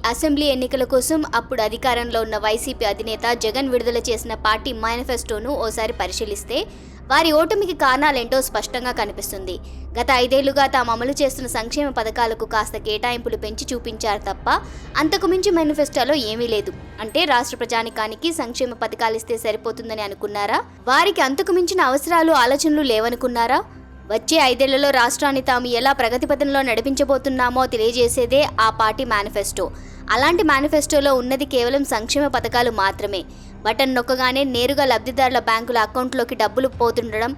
Assembly ఎన్నికల కోసం అప్పుడు అధికారంలో ఉన్న వైసీపీ అధినేత జగన్ విడుదల చేసిన పార్టీ మేనిఫెస్టోను ఓసారి పరిశీలిస్తే వారి ఓటమికి కారణాలేంటో స్పష్టంగా కనిపిస్తుంది. గత 5 ఏళ్లుగా తాము అమలు చేస్తున్న సంక్షేమ పథకాలకు కాస్త కేటాయింపులు పెంచి చూపించారు తప్ప అంతకు మించి మేనిఫెస్టోలో ఏమీ లేదు. అంటే రాష్ట్ర ప్రజానికానికి సంక్షేమ పథకాలు ఇస్తే సరిపోతుందని అనుకున్నారా? వారికి అంతకు మించిన అవసరాలు ఆలోచనలు లేవనుకున్నారా? వచ్చే 5 ఏళ్లలో రాష్ట్రాన్ని తాము ఎలా ప్రగతి పథంలో నడిపించబోతున్నామో తెలియజేసేదే ఆ పార్టీ మేనిఫెస్టో. అలాంటి మేనిఫెస్టోలో ఉన్నది కేవలం సంక్షేమ పథకాలు మాత్రమే. బటన్ నొక్కగానే నేరుగా లబ్ధిదారుల బ్యాంకుల అకౌంట్లోకి డబ్బులు పోతుండడం,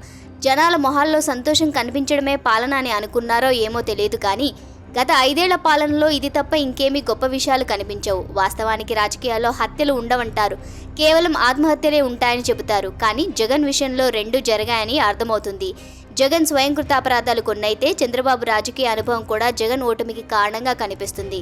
జనాల మొహాల్లో సంతోషం కనిపించడమే పాలన అని అనుకున్నారో ఏమో తెలియదు కానీ గత 5 ఏళ్ల పాలనలో ఇది తప్ప ఇంకేమీ గొప్ప విషయాలు కనిపించవు. వాస్తవానికి రాజకీయాల్లో హత్యలు ఉండవంటారు, కేవలం ఆత్మహత్యలే ఉంటాయని చెబుతారు. కానీ జగన్ విషయంలో 2 జరిగాయని అర్థమవుతుంది. జగన్ స్వయంకృతాపరాధాలు కొన్నైతే చంద్రబాబు రాజకీయ అనుభవం కూడా జగన్ ఓటమికి కారణంగా కనిపిస్తుంది.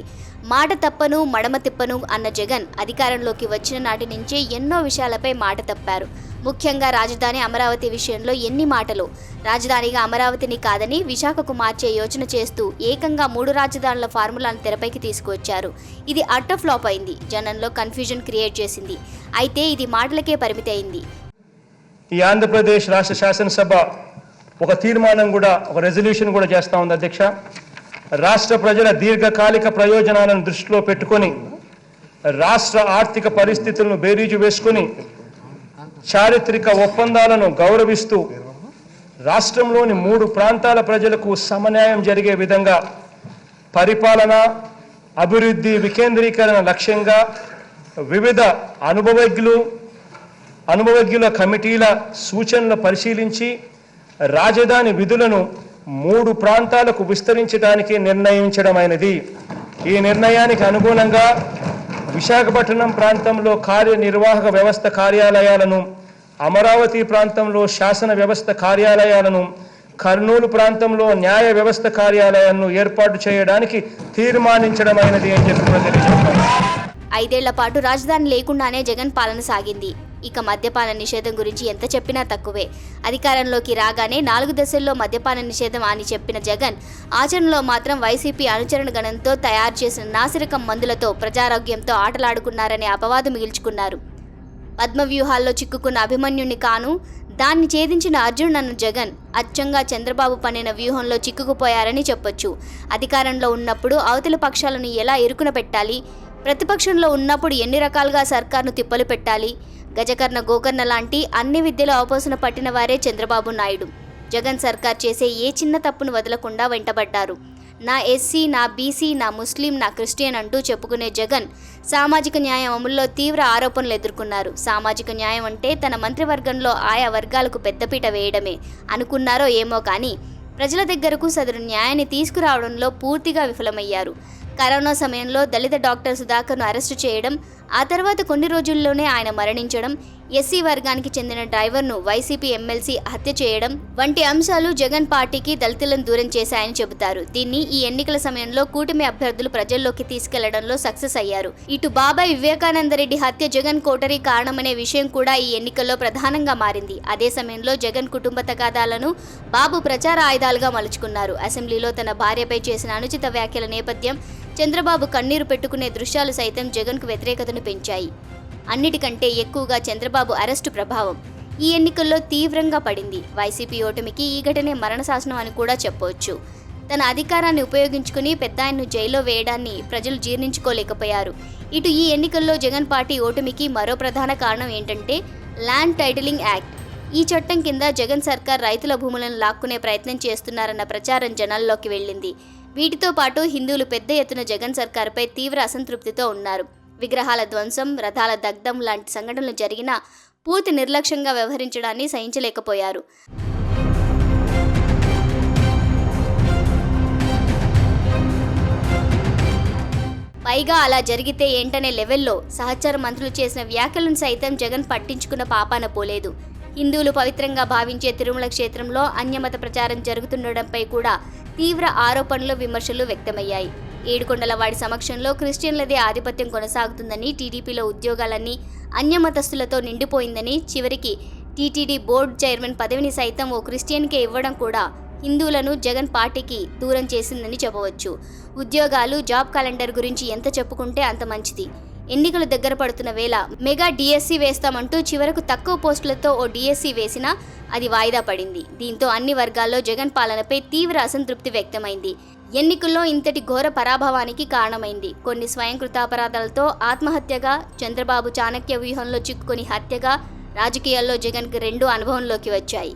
మాట తప్పను మడమ తిప్పను అన్న జగన్ అధికారంలోకి వచ్చిన నాటి నుంచే ఎన్నో విషయాలపై మాట తప్పారు. ముఖ్యంగా రాజధాని అమరావతి విషయంలో ఎన్ని మాటలు. రాజధానిగా అమరావతిని కాదని విశాఖకు మార్చే యోచన చేస్తూ ఏకంగా 3 రాజధానుల ఫార్ములాను తెరపైకి తీసుకువచ్చారు. ఇది అట్టర్ ఫ్లాప్ అయింది. జనంలో కన్ఫ్యూజన్ క్రియేట్ చేసింది. అయితే ఇది మాటలకే పరిమితి అయింది. ఈ ఆంధ్రప్రదేశ్ రాష్ట్ర శాసనసభ ఒక తీర్మానం కూడా, ఒక రెజల్యూషన్ కూడా చేస్తూ ఉంది అధ్యక్ష. రాష్ట్ర ప్రజల దీర్ఘకాలిక ప్రయోజనాలను దృష్టిలో పెట్టుకొని రాష్ట్ర ఆర్థిక పరిస్థితులను బేరీజు వేసుకొని చారిత్రక ఒప్పందాలను గౌరవిస్తూ రాష్ట్రంలోని 3 ప్రాంతాల ప్రజలకు సమన్యాయం జరిగే విధంగా పరిపాలన, అభివృద్ధి, వికేంద్రీకరణ లక్ష్యంగా వివిధ అనుభవజ్ఞుల కమిటీల సూచనలు పరిశీలించి రాజధాని విధులను 3 ప్రాంతాలకు విస్తరించడానికి నిర్ణయించడమైనది. ఈ నిర్ణయానికి అనుగుణంగా విశాఖపట్నం ప్రాంతంలో కార్యనిర్వాహక వ్యవస్థ కార్యాలయాలను, అమరావతి ప్రాంతంలో శాసన వ్యవస్థ కార్యాలయాలను, కర్నూలు ప్రాంతంలో న్యాయ వ్యవస్థ కార్యాలయాలను ఏర్పాటు చేయడానికి తీర్మానించడమైనది అని చెప్పి తెలియజేస్తారు. 5 ఏళ్ల పాటు రాజధాని లేకుండానే జగన్ పాలన సాగింది. ఇక మద్యపాన నిషేధం గురించి ఎంత చెప్పినా తక్కువే. అధికారంలోకి రాగానే 4 దశల్లో మద్యపాన నిషేధం అని చెప్పిన జగన్ ఆచరణలో మాత్రం వైసీపీ అనుచరణ గణంతో తయారు చేసిన నాసిరకం మందులతో ప్రజారోగ్యంతో ఆటలాడుకున్నారనే అపవాదు మిగిల్చుకున్నారు. పద్మవ్యూహాల్లో చిక్కుకున్న అభిమన్యుణ్ణి కాను దాన్ని ఛేదించిన అర్జున్ అన్న జగన్ అచ్చంగా చంద్రబాబు పన్నిన వ్యూహంలో చిక్కుకుపోయారని చెప్పొచ్చు. అధికారంలో ఉన్నప్పుడు అవతలి పక్షాలను ఎలా ఇరుకున పెట్టాలి, ప్రతిపక్షంలో ఉన్నప్పుడు ఎన్ని రకాలుగా సర్కార్ను తిప్పలు పెట్టాలి, గజకర్ణ గోకర్ణ లాంటి అన్ని విద్యలు అవపోసన పట్టిన వారే చంద్రబాబు నాయుడు. జగన్ సర్కార్ చేసే ఏ చిన్న తప్పును వదలకుండా వెంటబడ్డారు. నా ఎస్సీ, నా బీసీ, నా ముస్లిం, నా క్రిస్టియన్ అంటూ చెప్పుకునే జగన్ సామాజిక న్యాయం అమలులో తీవ్ర ఆరోపణలు ఎదుర్కొన్నారు. సామాజిక న్యాయం అంటే తన మంత్రివర్గంలో ఆయా వర్గాలకు పెద్దపీట వేయడమే అనుకున్నారో ఏమో కానీ ప్రజల దగ్గరకు సదరు న్యాయాన్ని తీసుకురావడంలో పూర్తిగా విఫలమయ్యారు. కరోనా సమయంలో దళిత డాక్టర్ సుధాకర్ను అరెస్టు చేయడం, ఆ తర్వాత కొన్ని రోజుల్లోనే ఆయన మరణించడం, ఎస్సీ వర్గానికి చెందిన డ్రైవర్ను వైసీపీ ఎమ్మెల్సీ హత్య చేయడం వంటి అంశాలు జగన్ పార్టీకి దళితులను దూరం చేశాయని చెబుతారు. దీన్ని ఈ ఎన్నికల సమయంలో కూటమి అభ్యర్థులు ప్రజల్లోకి తీసుకెళ్లడంలో సక్సెస్ అయ్యారు. ఇటు బాబాయ్ వివేకానందరెడ్డి హత్య జగన్ కోటరీ కారణమనే విషయం కూడా ఈ ఎన్నికల్లో ప్రధానంగా మారింది. అదే సమయంలో జగన్ కుటుంబ తగాదాలను బాబు ప్రచార ఆయుధాలుగా మలుచుకున్నారు. అసెంబ్లీలో తన భార్యపై చేసిన అనుచిత వ్యాఖ్యల నేపథ్యం, చంద్రబాబు కన్నీరు పెట్టుకునే దృశ్యాలు సైతం జగన్కు వ్యతిరేకతను పెంచాయి. అన్నిటికంటే ఎక్కువగా చంద్రబాబు అరెస్టు ప్రభావం ఈ ఎన్నికల్లో తీవ్రంగా పడింది. వైసీపీ ఓటమికి ఈ ఘటనే మరణశాసనం అని కూడా చెప్పవచ్చు. తన అధికారాన్ని ఉపయోగించుకుని పెద్దాయన్ను జైల్లో వేయడాన్ని ప్రజలు జీర్ణించుకోలేకపోయారు. ఇటు ఈ ఎన్నికల్లో జగన్ పార్టీ ఓటమికి మరో ప్రధాన కారణం ఏంటంటే ల్యాండ్ టైటిలింగ్ యాక్ట్. ఈ చట్టం కింద జగన్ సర్కార్ రైతుల భూములను లాక్కునే ప్రయత్నం చేస్తున్నారన్న ప్రచారం జనాల్లోకి వెళ్ళింది. వీటితో పాటు హిందువులు పెద్ద ఎత్తున జగన్ సర్కారుపై తీవ్ర అసంతృప్తితో ఉన్నారు. విగ్రహాల ధ్వంసం, రథాల దగ్ధం లాంటి సంఘటనలు జరిగినా పూర్తి నిర్లక్ష్యంగా వ్యవహరించడాన్ని సహించలేకపోయారు. పైగా అలా జరిగితే ఏంటనే లెవెల్లో సహచర మంత్రులు చేసిన వ్యాఖ్యలను సైతం జగన్ పట్టించుకున్న పాపాన పోలేదు. హిందువులు పవిత్రంగా భావించే తిరుమల క్షేత్రంలో అన్యమత ప్రచారం జరుగుతుండడంపై కూడా తీవ్ర ఆరోపణలు, విమర్శలు వ్యక్తమయ్యాయి. ఏడుకొండలవాడి సమక్షంలో క్రిస్టియన్లదే ఆధిపత్యం కొనసాగుతుందని, టీడీపీలో ఉద్యోగాలన్నీ అన్యమతస్థులతో నిండిపోయిందని, చివరికి టీటీడీ బోర్డు చైర్మన్ పదవిని సైతం ఓ క్రిస్టియన్కే ఇవ్వడం కూడా హిందువులను జగన్ పార్టీకి దూరం చేసిందని చెప్పవచ్చు. ఉద్యోగాలు, జాబ్ క్యాలెండర్ గురించి ఎంత చెప్పుకుంటే అంత మంచిది. ఎన్నికలు దగ్గర పడుతున్న వేళ మెగా డిఎస్సి వేస్తామంటూ చివరకు తక్కువ పోస్టులతో ఓ డిఎస్సి వేసినా అది వాయిదా పడింది. దీంతో అన్ని వర్గాల్లో జగన్ పాలనపై తీవ్ర అసంతృప్తి వ్యక్తమైంది. ఎన్నికల్లో ఇంతటి ఘోర పరాభవానికి కారణమైంది. కొన్ని స్వయంకృతాపరాధాలతో ఆత్మహత్యగా, చంద్రబాబు చాణక్య వ్యూహంలో చిక్కుకొని హత్యగా రాజకీయాల్లో జగన్కి 2 అనుభవంలోకి వచ్చాయి.